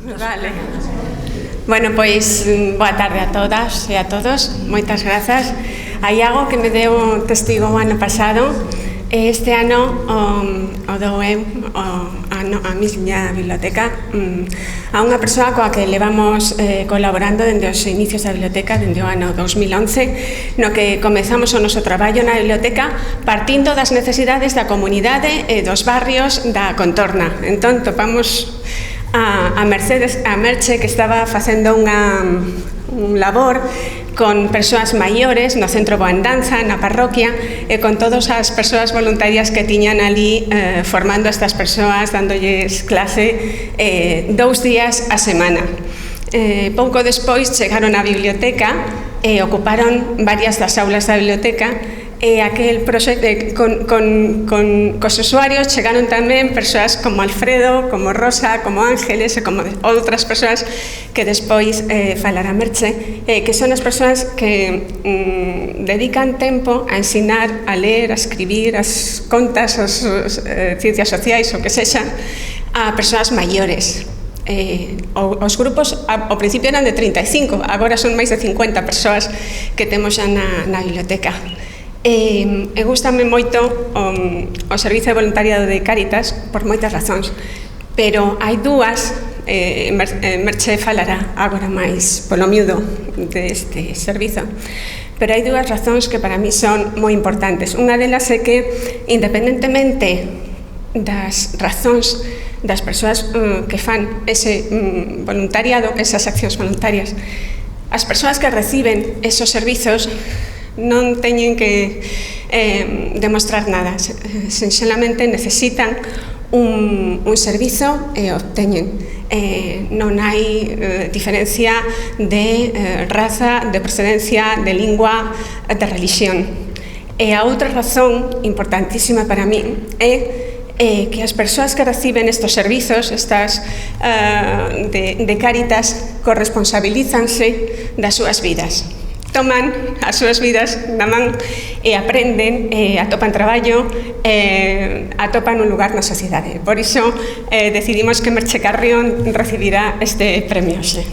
Vale. Bueno, pois, boa tarde a todas e a todos. Moitas grazas a Iago, que me deu testigo o ano pasado. Este ano o dou eu a miña biblioteca a unha persoa coa que levamos colaborando dende os inicios da biblioteca, dende o ano 2011, no que comezamos o noso traballo na biblioteca partindo das necesidades da comunidade e dos barrios da contorna. Entón, topamos a Merche, que estaba facendo un labor con persoas maiores no Centro Boa Andanza, na parroquia, e con todas as persoas voluntarias que tiñan ali formando a estas persoas, dándolles clase 2 días a semana. Pouco despois chegaron á biblioteca e ocuparon varias das aulas da biblioteca, e aquel proxecto cos usuarios chegaron tamén persoas como Alfredo, como Rosa, como Ángeles e como outras persoas que despois falará Merche, que son as persoas que dedican tempo a ensinar a ler, a escribir as contas, as ciencias sociais, o que sexa, a persoas maiores. Os grupos ao principio eran de 35, agora son máis de 50 persoas que temos xa na biblioteca. E gustame moito o servizo de voluntariado de Cáritas por moitas razóns, pero hai dúas, Merche falará agora máis polo miúdo deste servizo, pero hai dúas razóns que para mí son moi importantes. Unha delas é que, independentemente das razóns das persoas que fan ese voluntariado, esas accións voluntarias, as persoas que reciben esos servizos non teñen que demostrar nada, sinxelamente necesitan un servizo e obteñen. Non hai diferencia de raza, de procedencia, de lingua, de religión. E a outra razón importantísima para mí é que as persoas que reciben estes servizos, estas de Cáritas, corresponsabilízanse das súas vidas. Toman as súas vidas na man e aprenden, atopan traballo, atopan un lugar na sociedade. Por iso decidimos que Merche Carrión recibirá este premio hoxe.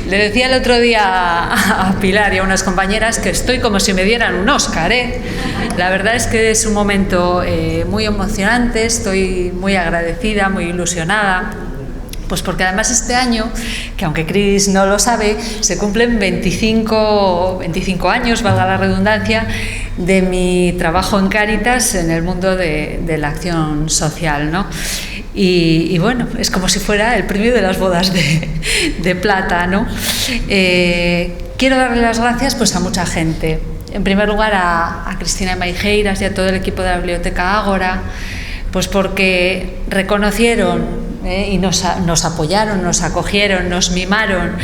Le decía el otro día a Pilar y a unas compañeras que estoy como si me dieran un Oscar, ¿eh? La verdad es que es un momento muy emocionante, estoy muy agradecida, muy ilusionada, pues porque además este año, que aunque Cris no lo sabe, se cumplen 25 años, valga la redundancia, de mi trabajo en Cáritas en el mundo de la acción social, ¿no? Y bueno, es como si fuera el premio de las bodas de plata, ¿no? Quiero darle las gracias pues a mucha gente. En primer lugar a Cristina Maijeiras y a todo el equipo de la Biblioteca Ágora, pues porque reconocieron y nos apoyaron, nos acogieron, nos mimaron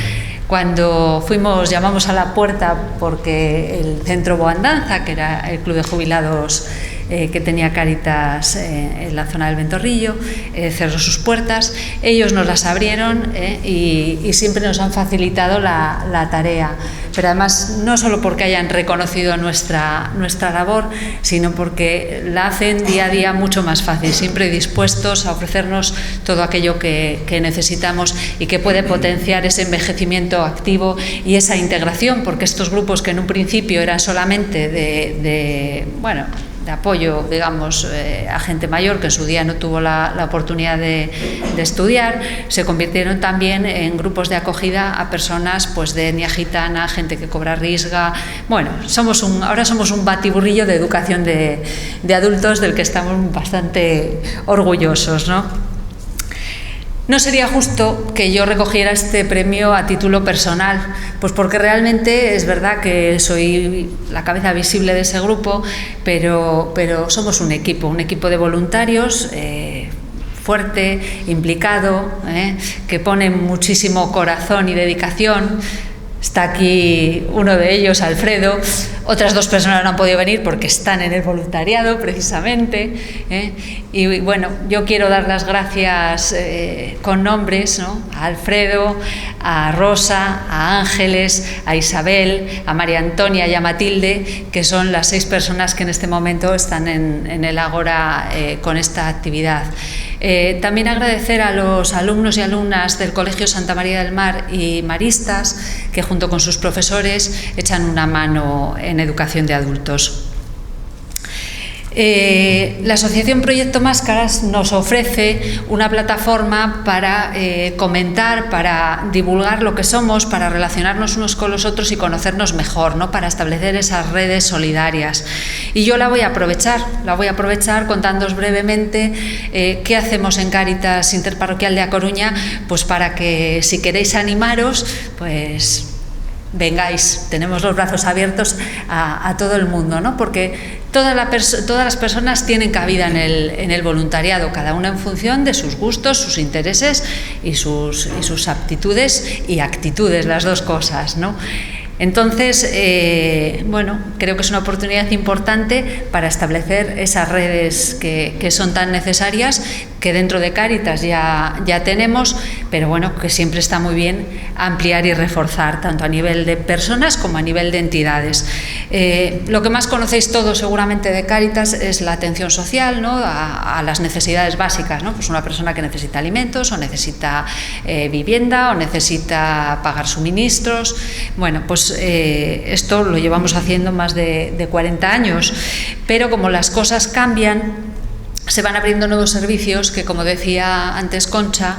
cuando llamamos a la puerta porque el Centro Boa Andanza, que era el club de jubilados que tenía Cáritas en la zona del Ventorrillo, cerró sus puertas. Ellos nos las abrieron y siempre nos han facilitado la tarea, pero además no solo porque hayan reconocido nuestra labor, sino porque la hacen día a día mucho más fácil, siempre dispuestos a ofrecernos todo aquello que necesitamos y que puede potenciar ese envejecimiento activo y esa integración, porque estos grupos que en un principio eran solamente de apoyo, digamos, a gente mayor que en su día no tuvo la oportunidad de estudiar, se convirtieron también en grupos de acogida a personas pues de etnia gitana, gente que cobra risga. Bueno, ahora somos un batiburrillo de educación de adultos del que estamos bastante orgullosos, ¿no? No sería justo que yo recogiera este premio a título personal, pues porque realmente es verdad que soy la cabeza visible de ese grupo, pero somos un equipo de voluntarios fuerte, implicado, que pone muchísimo corazón y dedicación. Está aquí uno de ellos, Alfredo. Otras 2 personas no han podido venir porque están en el voluntariado, precisamente. Y bueno, yo quiero dar las gracias con nombres, ¿no? A Alfredo, a Rosa, a Ángeles, a Isabel, a María Antonia y a Matilde, que son las 6 personas que en este momento están en el Ágora con esta actividad. También agradecer a los alumnos y alumnas del Colegio Santa María del Mar y Maristas, que junto con sus profesores echan una mano en educación de adultos. La Asociación Proyecto Máscaras nos ofrece una plataforma para comentar, para divulgar lo que somos, para relacionarnos unos con los otros y conocernos mejor, ¿no? Para establecer esas redes solidarias. Y yo la voy a aprovechar contándoos brevemente qué hacemos en Cáritas Interparroquial de A Coruña, pues para que si queréis animaros, pues vengáis, tenemos los brazos abiertos a todo el mundo, ¿no? Porque todas las personas tienen cabida en el voluntariado, cada una en función de sus gustos, sus intereses y sus aptitudes y actitudes, las 2 cosas, ¿no? Entonces, bueno, creo que es una oportunidad importante para establecer esas redes que son tan necesarias, que dentro de Cáritas ya tenemos, pero bueno, que siempre está muy bien ampliar y reforzar, tanto a nivel de personas como a nivel de entidades. Lo que más conocéis todos seguramente de Cáritas es la atención social, ¿no? A las necesidades básicas, ¿no? Pues una persona que necesita alimentos o necesita vivienda o necesita pagar suministros. Bueno, pues esto lo llevamos haciendo más de 40 años, pero como las cosas cambian, se van abriendo nuevos servicios que, como decía antes Concha,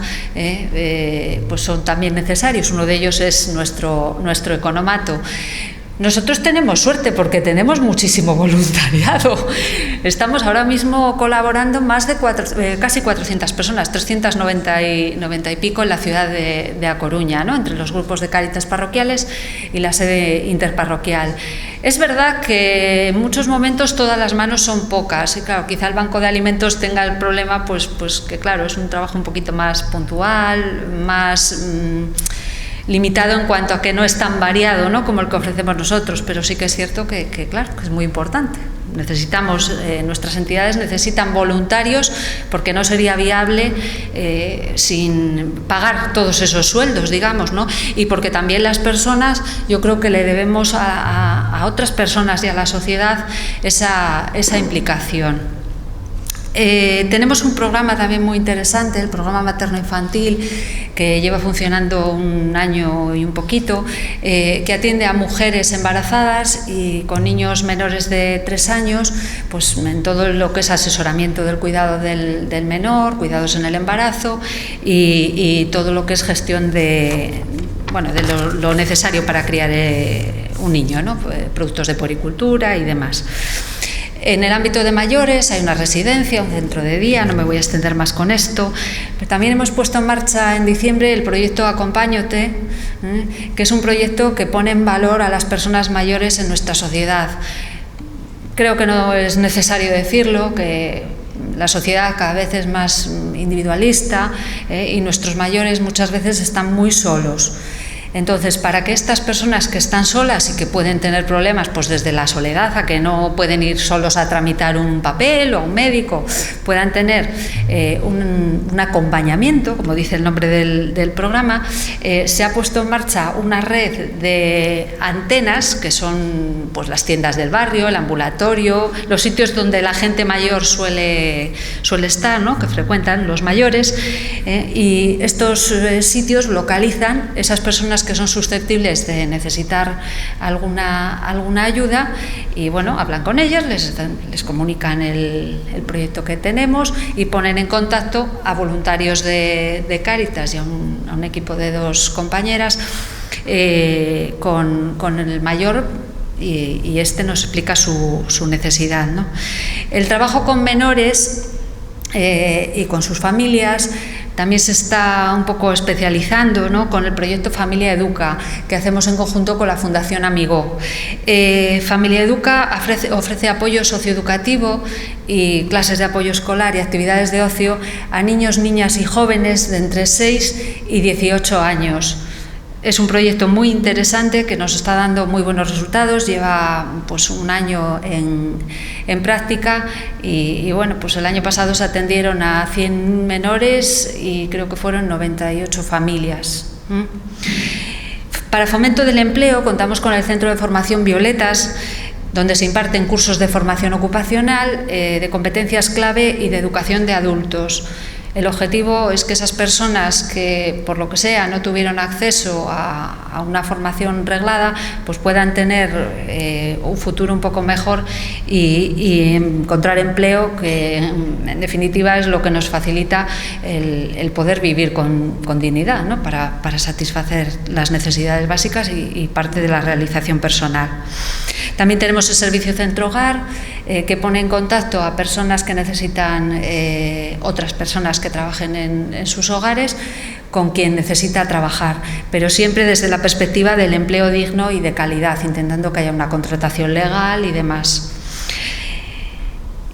pues son también necesarios. Uno de ellos es nuestro economato. Nosotros tenemos suerte porque tenemos muchísimo voluntariado. Estamos ahora mismo colaborando más de casi 400 personas, 390 y pico en la ciudad de A Coruña, ¿no? Entre los grupos de Cáritas parroquiales y la sede interparroquial. Es verdad que en muchos momentos todas las manos son pocas y claro, quizá el banco de alimentos tenga el problema, pues que claro, es un trabajo un poquito más puntual, más limitado en cuanto a que no es tan variado, ¿no?, como el que ofrecemos nosotros, pero sí que es cierto que claro, que es muy importante. Necesitamos, nuestras entidades necesitan voluntarios porque no sería viable sin pagar todos esos sueldos, digamos, ¿no? Y porque también las personas, yo creo que le debemos a otras personas y a la sociedad esa implicación. Tenemos un programa también muy interesante, el programa materno-infantil, que lleva funcionando 1 año y un poquito, que atiende a mujeres embarazadas y con niños menores de 3 años, pues en todo lo que es asesoramiento del cuidado del menor, cuidados en el embarazo y todo lo que es gestión de lo necesario para criar un niño, ¿no? Productos de puericultura y demás. En el ámbito de mayores hay una residencia, un centro de día, no me voy a extender más con esto, pero también hemos puesto en marcha en diciembre el proyecto Acompáñate, que es un proyecto que pone en valor a las personas mayores en nuestra sociedad. Creo que no es necesario decirlo, que la sociedad cada vez es más individualista y nuestros mayores muchas veces están muy solos. Entonces, para que estas personas que están solas y que pueden tener problemas, pues desde la soledad a que no pueden ir solos a tramitar un papel o a un médico, puedan tener un acompañamiento, como dice el nombre del programa, se ha puesto en marcha una red de antenas, que son pues las tiendas del barrio, el ambulatorio, los sitios donde la gente mayor suele estar, ¿no?, que frecuentan los mayores, y estos sitios localizan esas personas que son susceptibles de necesitar alguna ayuda y bueno, hablan con ellas, les comunican el proyecto que tenemos y ponen en contacto a voluntarios de Cáritas y a un equipo de 2 compañeras con el mayor y este nos explica su necesidad, ¿no? El trabajo con menores y con sus familias también se está un poco especializando, ¿no?, con el proyecto Familia Educa, que hacemos en conjunto con la Fundación Amigó. Familia Educa ofrece apoyo socioeducativo y clases de apoyo escolar y actividades de ocio a niños, niñas y jóvenes de entre 6 y 18 años. Es un proyecto muy interesante que nos está dando muy buenos resultados, lleva pues un año en práctica y bueno, pues el año pasado se atendieron a 100 menores y creo que fueron 98 familias. Para fomento del empleo contamos con el Centro de Formación Violetas, donde se imparten cursos de formación ocupacional, de competencias clave y de educación de adultos. El objetivo es que esas personas que, por lo que sea, no tuvieron acceso a una formación reglada, pues puedan tener un futuro un poco mejor y encontrar empleo, que en definitiva es lo que nos facilita el poder vivir con dignidad, ¿no? para satisfacer las necesidades básicas y parte de la realización personal. También tenemos el servicio Centro Hogar, que pone en contacto a personas que necesitan otras personas que trabajen en sus hogares con quien necesita trabajar, pero siempre desde la perspectiva del empleo digno y de calidad, intentando que haya una contratación legal y demás.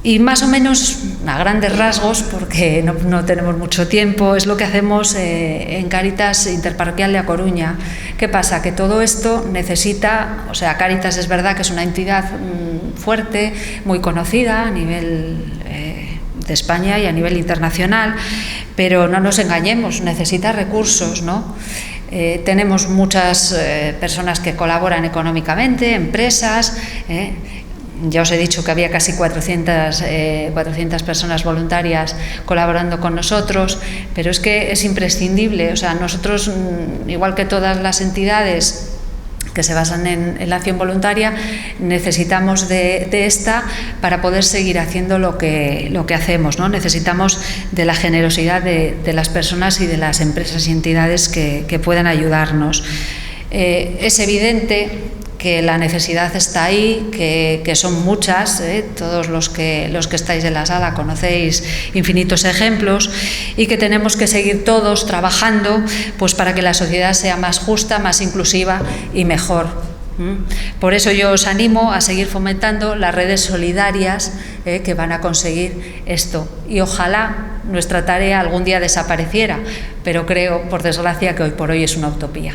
Y más o menos, a grandes rasgos, porque no tenemos mucho tiempo, es lo que hacemos en Cáritas Interparroquial de A Coruña. ¿Qué pasa? Que todo esto necesita, o sea, Cáritas es verdad que es una entidad fuerte, muy conocida a nivel de España y a nivel internacional, pero no nos engañemos, necesita recursos, ¿no? Tenemos muchas personas que colaboran económicamente, empresas. Ya os he dicho que había casi 400 personas voluntarias colaborando con nosotros, pero es que es imprescindible. O sea, nosotros, igual que todas las entidades que se basan en la acción voluntaria, necesitamos de esta para poder seguir haciendo lo que hacemos, ¿no? Necesitamos de la generosidad de las personas y de las empresas y entidades que puedan ayudarnos. Es evidente que la necesidad está ahí, que son muchas, todos los que estáis en la sala conocéis infinitos ejemplos, y que tenemos que seguir todos trabajando pues para que la sociedad sea más justa, más inclusiva y mejor. Por eso yo os animo a seguir fomentando las redes solidarias que van a conseguir esto, y ojalá nuestra tarea algún día desapareciera, pero creo, por desgracia, que hoy por hoy es una utopía.